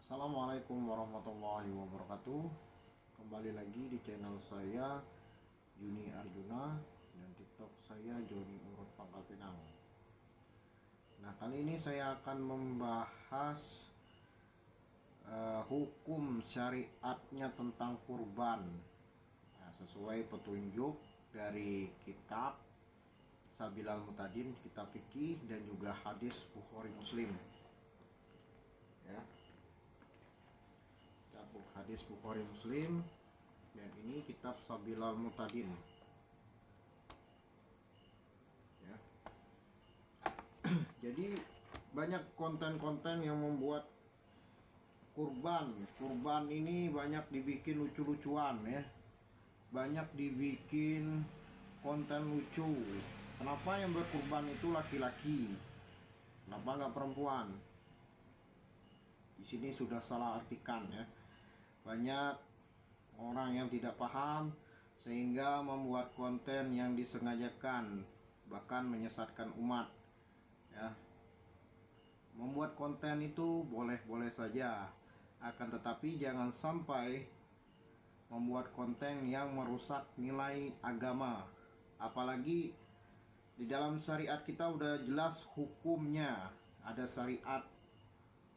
Assalamualaikum warahmatullahi wabarakatuh. Kembali lagi di channel saya Yuni Arjuna dan TikTok saya Joni Urut Pangkal Pinang. Nah, kali ini saya akan membahas hukum syariatnya tentang kurban. Nah, sesuai petunjuk dari kitab Sabilal Mutadin, kitab fikih, dan juga hadis Bukhari Muslim. Ya, hadis Bukhari Muslim, dan ini kitab Sabilal Mutadin. Ya. Jadi banyak konten-konten yang membuat kurban ini banyak dibikin lucu-lucuan ya. Banyak dibikin konten lucu. Kenapa yang berkurban itu laki-laki? Kenapa nggak perempuan? Di sini sudah salah artikan ya. Banyak orang yang tidak paham sehingga membuat konten yang disengajakan, bahkan menyesatkan umat ya. Membuat konten itu boleh-boleh saja, akan tetapi jangan sampai membuat konten yang merusak nilai agama. Apalagi di dalam syariat kita udah jelas hukumnya, ada syariat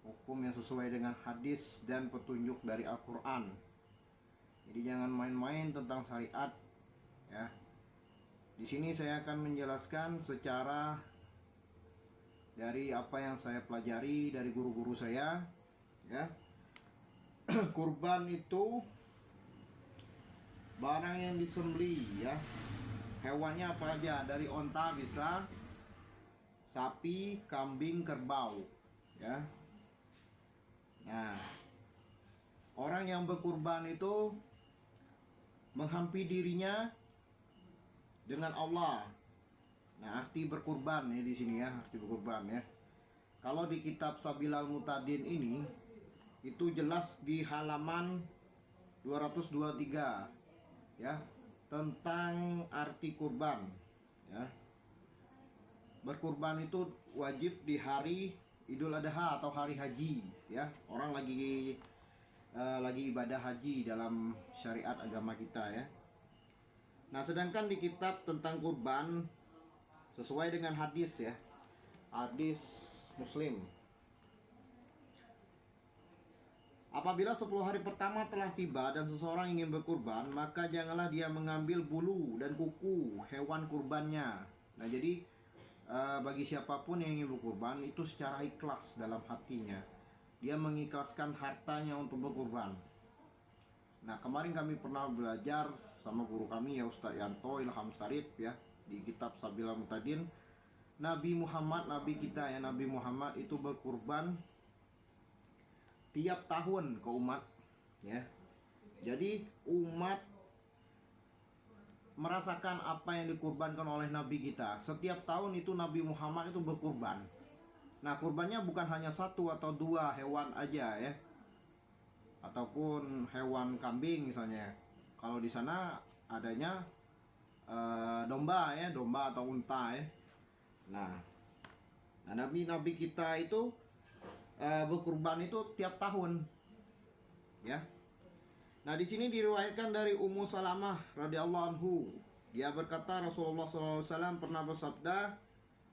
hukum yang sesuai dengan hadis dan petunjuk dari Al-Quran. Jadi jangan main-main tentang syariat ya. Di sini saya akan menjelaskan secara dari apa yang saya pelajari dari guru-guru saya ya. Kurban itu barang yang disembelih ya. Hewannya apa aja, dari onta bisa, sapi, kambing, kerbau ya. Nah, orang yang berkurban itu menghampi dirinya dengan Allah. Nah, arti berkurban ya di sini ya, arti berkurban ya. Kalau di kitab Sabilal Mutadin ini itu jelas di halaman 223 ya, tentang arti kurban ya. Berkurban itu wajib di hari Idul Adha atau hari haji ya. Orang lagi ibadah haji dalam syariat agama kita ya. Nah, sedangkan di kitab tentang kurban sesuai dengan hadis ya, hadis Muslim, apabila 10 hari pertama telah tiba dan seseorang ingin berkurban, maka janganlah dia mengambil bulu dan kuku hewan kurbannya. Nah, jadi bagi siapapun yang ingin berkurban itu secara ikhlas dalam hatinya, dia mengikhlaskan hartanya untuk berkurban. Nah, kemarin kami pernah belajar sama guru kami ya, Ustadz Yanto Ilham Sarif ya, di kitab Sabilal Mutadin, Nabi Muhammad, Nabi kita ya, Nabi Muhammad itu berkurban tiap tahun ke umat ya. Jadi umat merasakan apa yang dikurbankan oleh Nabi kita. Setiap tahun itu Nabi Muhammad itu berkurban. Nah, kurbannya bukan hanya satu atau dua hewan aja ya, ataupun hewan kambing misalnya. Kalau di sana adanya domba ya, domba atau unta ya. Nah, Nabi kita itu berkurban itu tiap tahun ya. Nah, di sini diriwayatkan dari Ummu Salamah radhiyallahu anhu. Dia berkata Rasulullah SAW pernah bersabda,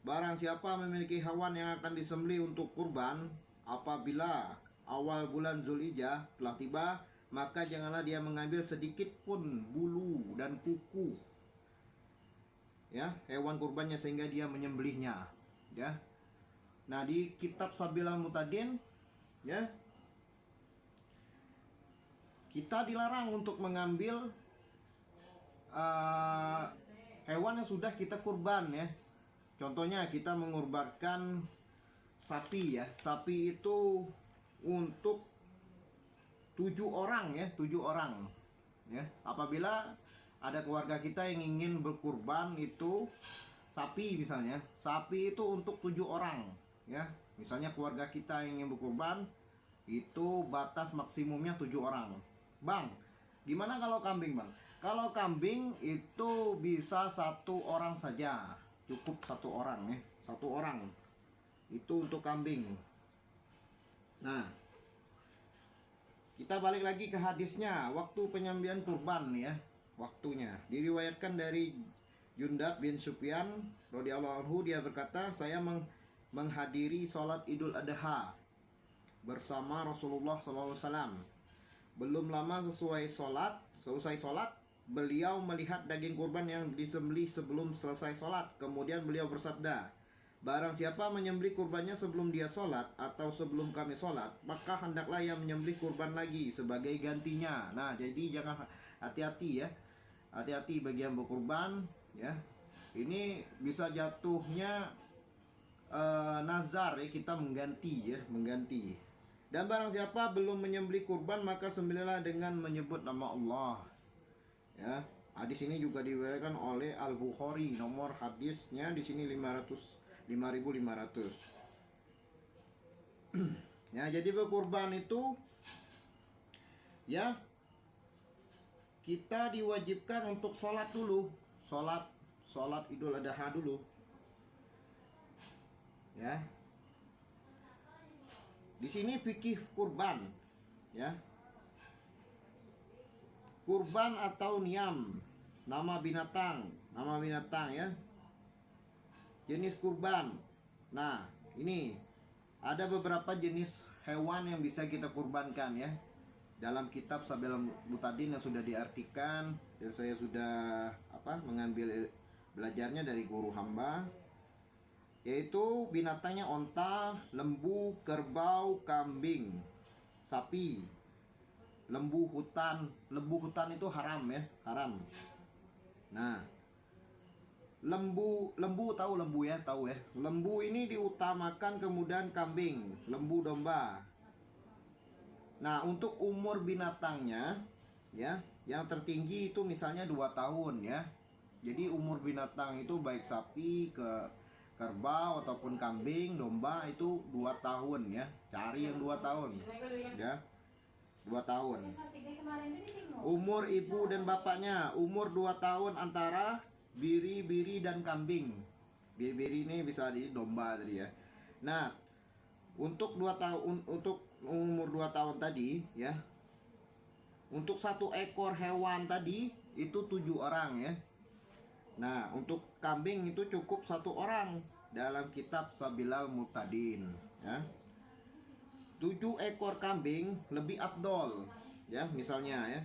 barang siapa memiliki hewan yang akan disembelih untuk kurban, apabila awal bulan Zulhijjah telah tiba, maka janganlah dia mengambil sedikit pun bulu dan kuku ya, hewan kurbannya, sehingga dia menyembelihnya ya. Nah, di kitab Sabilal Mutadin ya, kita dilarang untuk mengambil hewan yang sudah kita kurban ya. Contohnya kita mengorbankan sapi ya. Sapi itu untuk 7 orang ya, 7 orang ya. Apabila ada keluarga kita yang ingin berkurban itu sapi misalnya, sapi itu untuk 7 orang ya. Misalnya keluarga kita yang ingin berkurban itu batas maksimumnya 7 orang. Bang, gimana kalau kambing bang? Kalau kambing itu bisa 1 orang saja, cukup 1 orang ya, 1 orang itu untuk kambing. Nah, kita balik lagi ke hadisnya. Waktu penyembelihan kurban ya, waktunya diriwayatkan dari Jundab bin Sufyan radhiyallahu anhu, dia berkata, saya menghadiri sholat Idul Adha bersama Rasulullah SAW. Belum lama selesai sholat, beliau melihat daging kurban yang disembelih sebelum selesai sholat. Kemudian beliau bersabda, barang siapa menyembelih kurbannya sebelum dia sholat atau sebelum kami sholat, maka hendaklah ia menyembelih kurban lagi sebagai gantinya. Nah, jadi jangan, hati-hati ya, hati-hati bagi yang berkurban ya. Ini bisa jatuhnya nazar ya, kita mengganti ya, mengganti. Dan barang siapa belum menyembelih kurban, maka sembelihlah dengan menyebut nama Allah ya. Hadis ini juga diriwayatkan oleh Al-Bukhari. Nomor hadisnya di sini 5500. Ya, jadi berkurban itu ya, kita diwajibkan untuk sholat dulu, sholat Idul Adha dulu ya. Di sini fikih kurban ya. Kurban atau niam, nama binatang ya, jenis kurban. Nah, ini ada beberapa jenis hewan yang bisa kita kurbankan ya. Dalam kitab Sabil Mutadin yang sudah diartikan dan saya sudah mengambil belajarnya dari guru hamba, yaitu binatangnya onta, lembu, kerbau, kambing, sapi, lembu hutan. Lembu hutan itu haram ya, haram. Nah, lembu tahu lembu ya, tahu ya. Lembu ini diutamakan, kemudian kambing, lembu, domba. Nah, untuk umur binatangnya ya, yang tertinggi itu misalnya 2 tahun ya. Jadi umur binatang itu baik sapi, kerbau ataupun kambing, domba itu 2 tahun ya. Cari yang 2 tahun ya. 2 tahun. Umur ibu dan bapaknya, umur 2 tahun antara biri dan kambing. Biri ini bisa di domba tadi ya. Nah, untuk 2 tahun, untuk umur 2 tahun tadi ya, untuk 1 ekor hewan tadi itu 7 orang ya. Nah, untuk kambing itu cukup 1 orang dalam kitab Sabilal Mutadin ya. 7 ekor kambing lebih afdol ya, misalnya ya.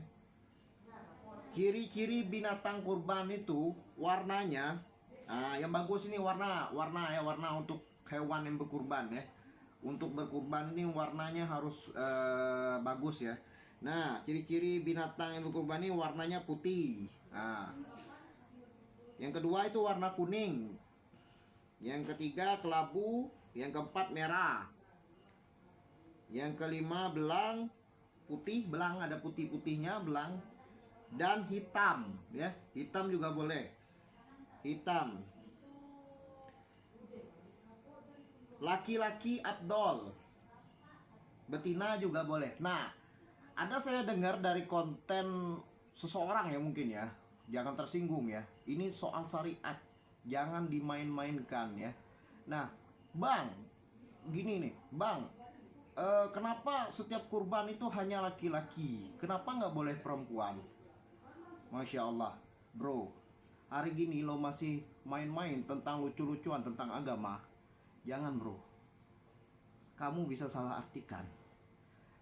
Ciri-ciri binatang kurban itu warnanya, nah yang bagus ini warna ya, warna untuk hewan yang berkurban ya. Untuk berkurban ini warnanya harus bagus ya. Nah, ciri-ciri binatang yang berkurban ini warnanya putih. Nah, yang kedua itu warna kuning. Yang ketiga kelabu. Yang keempat merah. Yang kelima belang putih, belang ada putih-putihnya, belang. Dan hitam ya, hitam juga boleh, hitam. Laki-laki abdol, betina juga boleh. Nah, ada saya dengar dari konten seseorang ya, mungkin ya, jangan tersinggung ya, ini soal syariat, jangan dimain-mainkan ya. Nah, bang, gini nih bang, kenapa setiap kurban itu hanya laki-laki, kenapa nggak boleh perempuan? Masya Allah bro, hari gini lo masih main-main tentang lucu-lucuan tentang agama. Jangan bro, kamu bisa salah artikan.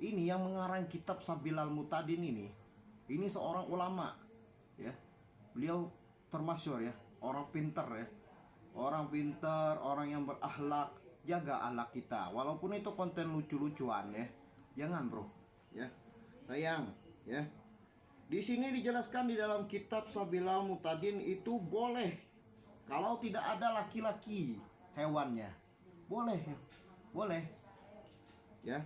Ini yang mengarang kitab Sabilal Mutadin ini seorang ulama ya. Beliau termasyhur ya, orang pinter ya, orang pinter, orang yang berakhlak. Jaga akhlak kita, walaupun itu konten lucu-lucuan ya. Jangan bro ya, sayang ya. Di sini dijelaskan di dalam kitab Sabilal Mutadin itu boleh kalau tidak ada laki-laki hewannya. Boleh ya, boleh ya.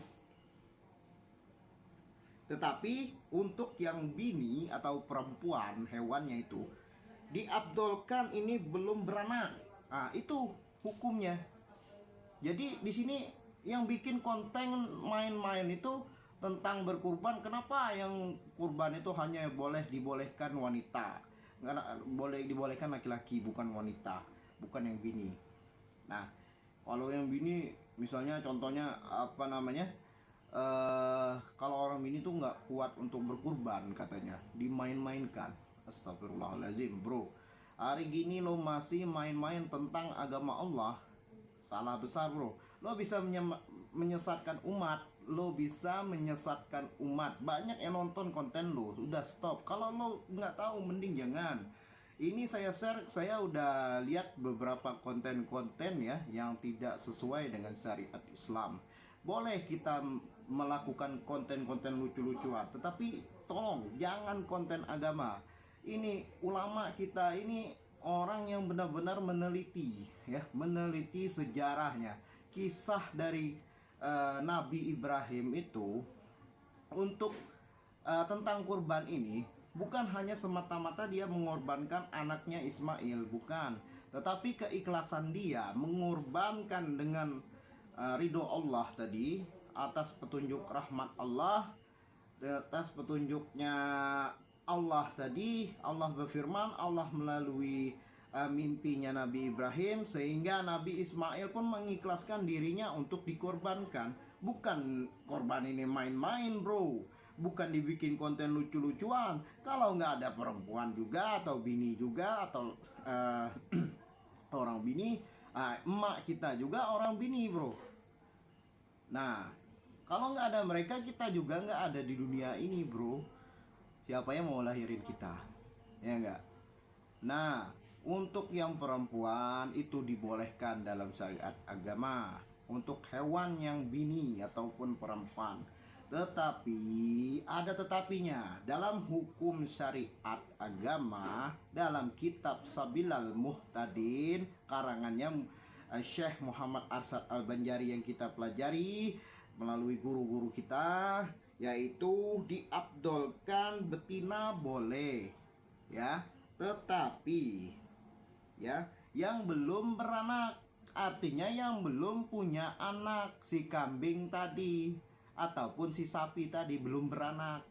Tetapi untuk yang bini atau perempuan hewannya itu diabdolkan ini belum beranak. Nah, itu hukumnya. Jadi di sini yang bikin konten main-main itu tentang berkurban, kenapa yang kurban itu hanya dibolehkan wanita, nggak boleh dibolehkan laki-laki, bukan wanita, bukan yang bini. Nah, kalau yang bini misalnya contohnya kalau orang Bini tuh nggak kuat untuk berkurban katanya, dimain-mainkan. Astagfirullahaladzim bro, hari gini lo masih main-main tentang agama Allah, salah besar bro. Lo bisa menyesatkan umat, lo bisa menyesatkan umat. Banyak yang nonton konten lo, udah stop. Kalau lo nggak tahu mending jangan. Ini saya share, saya udah lihat beberapa konten-konten ya yang tidak sesuai dengan syariat Islam. Boleh kita melakukan konten-konten lucu-lucuan, tetapi tolong jangan konten agama. Ini ulama kita ini orang yang benar-benar meneliti ya, meneliti sejarahnya, kisah dari Nabi Ibrahim itu untuk tentang kurban ini. Bukan hanya semata-mata dia mengorbankan anaknya Ismail, bukan, tetapi keikhlasan dia mengorbankan dengan ridho Allah tadi, atas petunjuk rahmat Allah, atas petunjuknya Allah tadi. Allah berfirman, Allah melalui mimpinya Nabi Ibrahim, sehingga Nabi Ismail pun mengikhlaskan dirinya untuk dikorbankan. Bukan korban ini main-main bro, bukan dibikin konten lucu-lucuan. Kalau nggak ada perempuan juga atau bini juga atau orang bini, emak kita juga orang bini bro. Nah, kalau nggak ada mereka, kita juga nggak ada di dunia ini bro. Siapa yang mau lahirin kita? Ya enggak? Nah, untuk yang perempuan itu dibolehkan dalam syariat agama, untuk hewan yang bini ataupun perempuan. Tetapi ada tetapinya. Dalam hukum syariat agama, dalam kitab Sabilal Muhtadin karangannya Syekh Muhammad Arsyad Al-Banjari yang kita pelajari melalui guru-guru kita, yaitu diabdolkan betina boleh ya, tetapi ya yang belum beranak, artinya yang belum punya anak, si kambing tadi ataupun si sapi tadi belum beranak,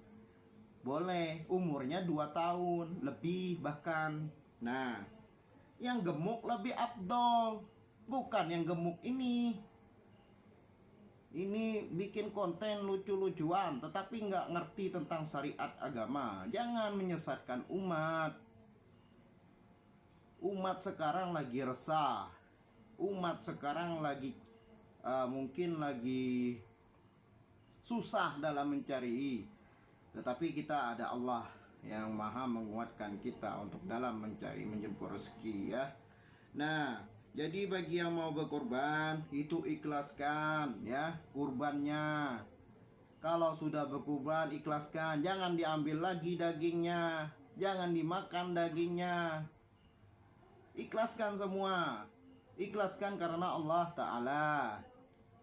boleh, umurnya 2 tahun lebih bahkan. Nah, yang gemuk lebih abdol, bukan yang gemuk ini bikin konten lucu-lucuan tetapi nggak ngerti tentang syariat agama. Jangan menyesatkan umat. Umat sekarang lagi resah, umat sekarang lagi mungkin lagi susah dalam mencari, tetapi kita ada Allah yang maha menguatkan kita untuk dalam mencari menjemput rezeki ya. Nah, jadi bagi yang mau berkorban itu ikhlaskan ya kurbannya. Kalau sudah berkurban ikhlaskan, jangan diambil lagi dagingnya, jangan dimakan dagingnya. Ikhlaskan semua. Ikhlaskan karena Allah Ta'ala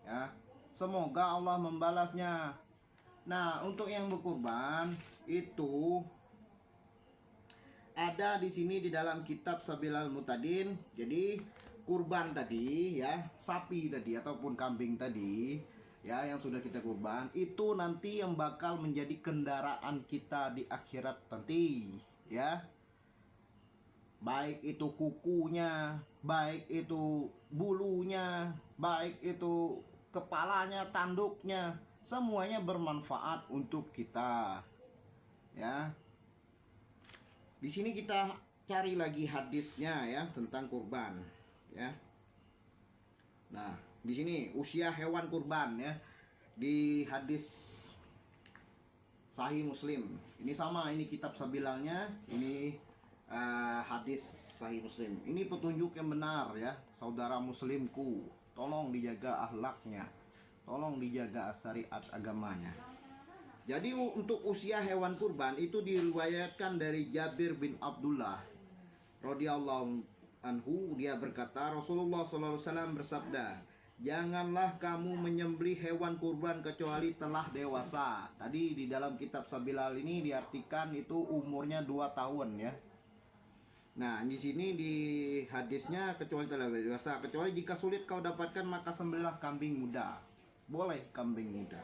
ya. Semoga Allah membalasnya. Nah, untuk yang berkurban itu ada di sini di dalam kitab Sabilal Muhtadin. Jadi kurban tadi ya, sapi tadi ataupun kambing tadi ya yang sudah kita kurban, itu nanti yang bakal menjadi kendaraan kita di akhirat nanti ya. Baik itu kukunya, baik itu bulunya, baik itu kepalanya, tanduknya, semuanya bermanfaat untuk kita ya. Di sini kita cari lagi hadisnya ya tentang kurban ya. Nah, di sini usia hewan kurban ya, di hadis Sahih Muslim. Ini sama, ini kitab Sabilalnya, ini hadis Sahih Muslim. Ini petunjuk yang benar ya, saudara muslimku. Tolong dijaga akhlaknya, tolong dijaga syariat agamanya. Jadi untuk usia hewan kurban itu diriwayatkan dari Jabir bin Abdullah radhiyallahu anhu, dia berkata Rasulullah SAW bersabda, janganlah kamu menyembelih hewan kurban kecuali telah dewasa. Tadi di dalam kitab Sabilal ini diartikan itu umurnya 2 tahun ya. Nah, di sini di hadisnya kecuali telah dewasa, kecuali jika sulit kau dapatkan maka sembelihlah kambing muda. Boleh kambing muda.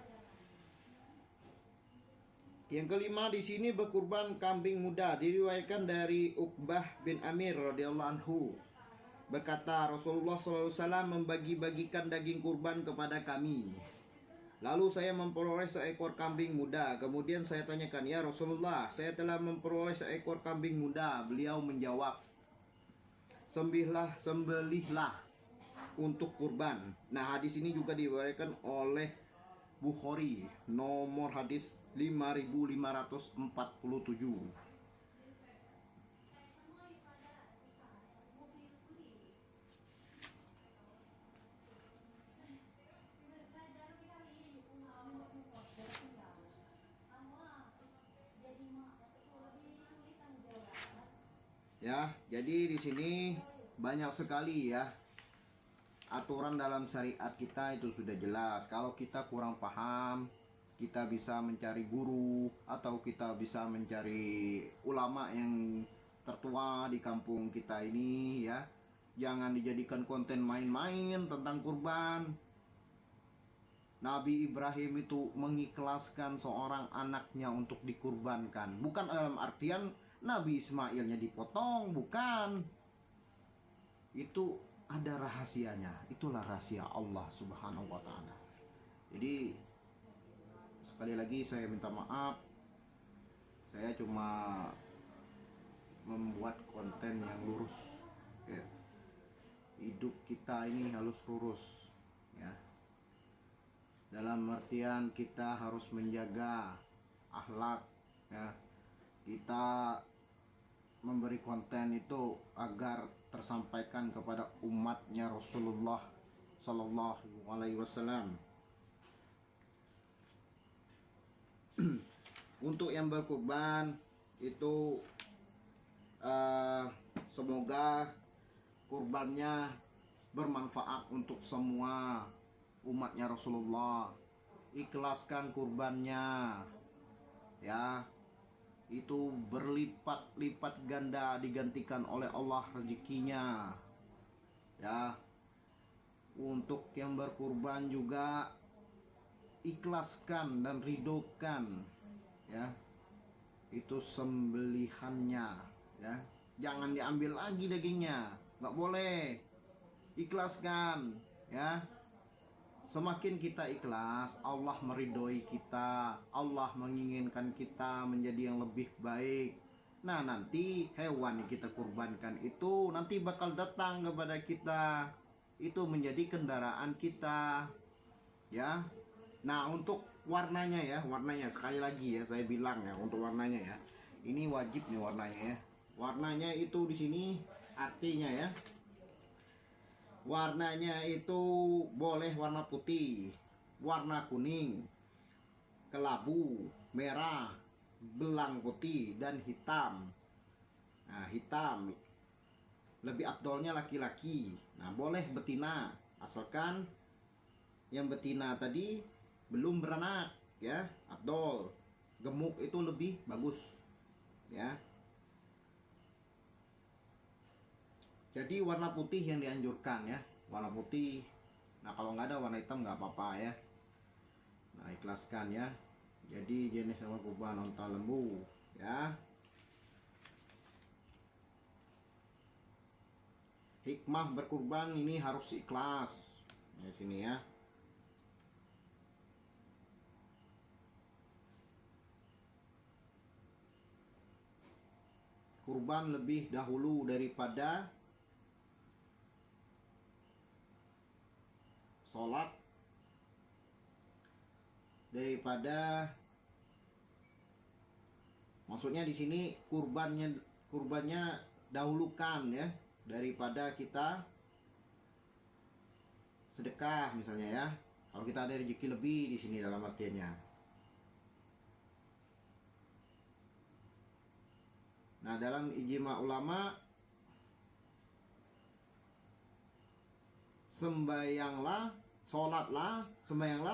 Yang kelima di sini berkurban kambing muda, diriwayatkan dari Uqbah bin Amir radhiyallahu anhu. Berkata Rasulullah SAW membagi-bagikan daging kurban kepada kami. Lalu saya memperoleh seekor kambing muda. Kemudian saya tanyakan, ya Rasulullah, saya telah memperoleh seekor kambing muda. Beliau menjawab, sembelihlah untuk kurban. Nah, hadis ini juga diriwayatkan oleh Bukhari, nomor hadis 5547. Ya, jadi di sini banyak sekali ya aturan dalam syariat kita itu sudah jelas. Kalau kita kurang paham, kita bisa mencari guru atau kita bisa mencari ulama yang tertua di kampung kita ini ya. Jangan dijadikan konten main-main tentang kurban. Nabi Ibrahim itu mengikhlaskan seorang anaknya untuk dikurbankan. Bukan dalam artian Nabi Ismailnya dipotong, bukan. Itu ada rahasianya. Itulah rahasia Allah Subhanahu wa taala. Jadi sekali lagi saya minta maaf. Saya cuma membuat konten yang lurus ya. Hidup kita ini harus lurus ya. Dalam artian kita harus menjaga akhlak ya. Kita memberi konten itu agar tersampaikan kepada umatnya Rasulullah Sallallahu Alaihi Wasallam. Untuk yang berkurban itu semoga kurbannya bermanfaat untuk semua umatnya Rasulullah. Ikhlaskan kurbannya ya, itu berlipat-lipat ganda digantikan oleh Allah rezekinya ya. Untuk yang berkurban juga ikhlaskan dan ridhokan ya, itu sembelihannya ya. Jangan diambil lagi dagingnya, nggak boleh. Ikhlaskan ya. Semakin kita ikhlas, Allah meridhoi kita, Allah menginginkan kita menjadi yang lebih baik. Nah, nanti hewan yang kita kurbankan itu nanti bakal datang kepada kita. Itu menjadi kendaraan kita. Ya. Nah, untuk warnanya ya, warnanya sekali lagi ya saya bilang ya, untuk warnanya ya. Ini wajib nih warnanya ya. Warnanya itu di sini artinya ya. Warnanya itu boleh warna putih, warna kuning, kelabu, merah, belang putih, dan hitam. Nah, hitam lebih afdolnya laki-laki. Nah, boleh betina, asalkan yang betina tadi belum beranak ya, afdol. Gemuk itu lebih bagus ya. Jadi warna putih yang dianjurkan ya, warna putih. Nah, kalau nggak ada warna hitam nggak apa-apa ya. Nah, ikhlaskan ya. Jadi jenis hewan kurban onta lembu ya. Hikmah berkurban ini harus ikhlas. Di sini ya. Kurban lebih dahulu daripada sholat, daripada, maksudnya di sini kurbannya dahulukan ya, daripada kita sedekah misalnya ya. Kalau kita ada rezeki lebih di sini dalam artiannya. Nah, dalam ijma ulama, sembayanglah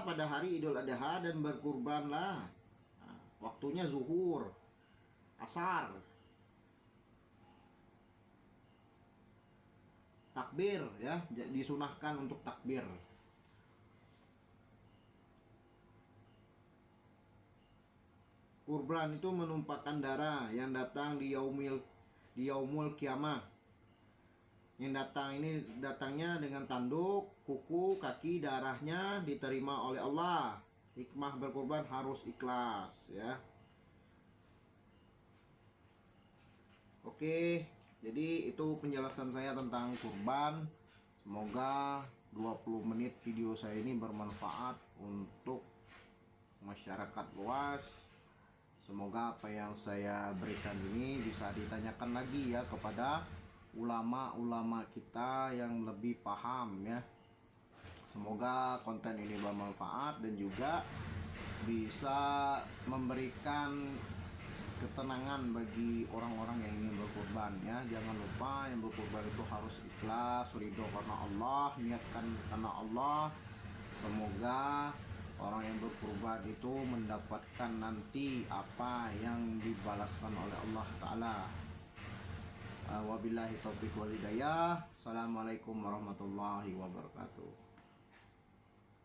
pada hari Idul Adha dan berkurbanlah. Nah, waktunya zuhur, asar, takbir ya, disunahkan untuk takbir. Kurban itu menumpahkan darah yang datang di yaumul kiamah. Yang datang ini datangnya dengan tanduk, kuku, kaki, darahnya diterima oleh Allah. Hikmah berkurban harus ikhlas ya. Oke, jadi itu penjelasan saya tentang kurban. Semoga 20 menit video saya ini bermanfaat untuk masyarakat luas. Semoga apa yang saya berikan ini bisa ditanyakan lagi ya kepada ulama-ulama kita yang lebih paham ya. Semoga konten ini bermanfaat dan juga bisa memberikan ketenangan bagi orang-orang yang ingin berkorban ya. Jangan lupa yang berkorban itu harus ikhlas, ridho karena Allah, niatkan karena Allah. Semoga orang yang berkorban itu mendapatkan nanti apa yang dibalaskan oleh Allah Ta'ala. Wabillahi taufiq wal hidayah. Assalamualaikum warahmatullahi wabarakatuh.